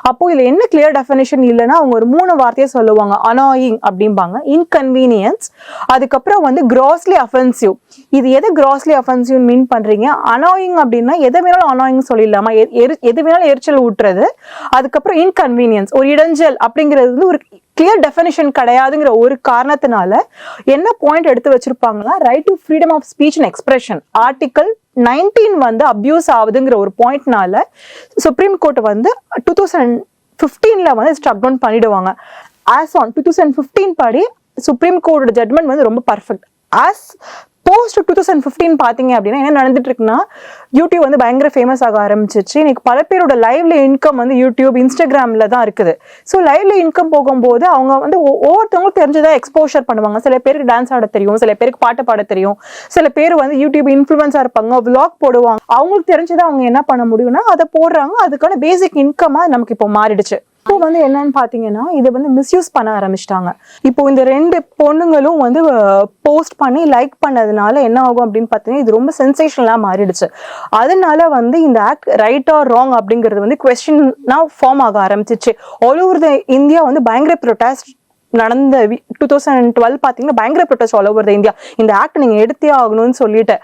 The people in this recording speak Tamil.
அப்போ இதுல என்ன கிளியர் டெஃபினிஷன் இல்லைன்னா அவங்க ஒரு 3 வார்த்தையை சொல்லுவாங்க. அனாயிங் அப்படிம்பாங்க, இன்கன்வீனியன்ஸ், அதுக்கப்புறம் வந்து கிராஸ்லி அஃபென்சிவ். இது எது கிராஸ்லி அஃபென்சிவ் மீன் பண்றீங்க? அனாயிங் அப்படின்னா எதை வேணாலும் அனாயிங் சொல்லிடலாமா, எது வேணாலும் எரிச்சல் ஊட்டுறது. அதுக்கப்புறம் இன்கன்வீனியன்ஸ், ஒரு இடைஞ்சல் அப்படிங்கிறது வந்து ஒரு கிளியர் டெஃபினிஷன் கிடையாதுங்கிற ஒரு காரணத்தினால என்ன பாயிண்ட் எடுத்து வச்சிருப்பாங்கன்னா, right to freedom of speech and expression article 19 வந்து அபியூஸ் ஆகுதுங்கிற ஒரு பாயிண்ட்னால சுப்ரீம் கோர்ட் வந்து 2015 வந்து ஸ்ட்ரக் டவுன் பண்ணிடுவாங்க. ஆஸ் ஆன் 2015 படி சுப்ரீம் கோர்ட்டோட ஜட்மெண்ட் வந்து ரொம்ப பர்ஃபெக்ட். ஆஸ் போஸ்ட் 2015 பாத்தீங்க அப்படின்னா என்ன நடந்துட்டு இருக்குன்னா, யூடியூப் வந்து பயங்கர ஃபேமஸ் ஆக ஆரம்பிச்சிச்சு. இன்னைக்கு பல பேரோட லைவ்ல இன்கம் வந்து யூடியூப், இன்ஸ்டாகிராம்ல தான் இருக்குது. ஸோ லைவ்ல இன்கம் போகும்போது அவங்க வந்து ஒவ்வொருத்தவங்களும் தெரிஞ்சதா எக்ஸ்போஷர் பண்ணுவாங்க. சில பேருக்கு டான்ஸ் ஆட தெரியும், சில பேருக்கு பாட்டு பாட தெரியும், சில பேர் வந்து யூடியூப் இன்ஃப்ளூயன்ஸா இருப்பாங்க, விளாக் போடுவாங்க. அவங்களுக்கு தெரிஞ்சதை அவங்க என்ன பண்ண முடியும்னா அதை போடுறாங்க. அதுக்கான பேசிக் இன்கமா நமக்கு இப்போ மாறிடுச்சு. இப்போ வந்து என்னன்னு பாத்தீங்கன்னா, இதை வந்து மிஸ்யூஸ் பண்ண ஆரம்பிச்சிட்டாங்க. இப்போ இந்த 2 பொண்ணுங்களும் வந்து போஸ்ட் பண்ணி லைக் பண்ணதுனால என்ன ஆகும் அப்படின்னு பாத்தீங்கன்னா, இது ரொம்ப சென்சேஷனலா மாறிடுச்சு. அதனால வந்து இந்த ஆக்ட் ரைட் ஆர் ராங் அப்படிங்கிறது வந்து குவெஸ்டினா ஃபார்ம் ஆக ஆரம்பிச்சிச்சு. ஆல் ஓவர் த இந்தியா வந்து பயங்கர ப்ரொட்டஸ்ட் நடந்த 2012 பாத்தீங்கன்னா பயங்கர protest all over the India. இந்த ஆக்ட் நீங்க எடுத்தே ஆகணும்னு சொல்லிட்டு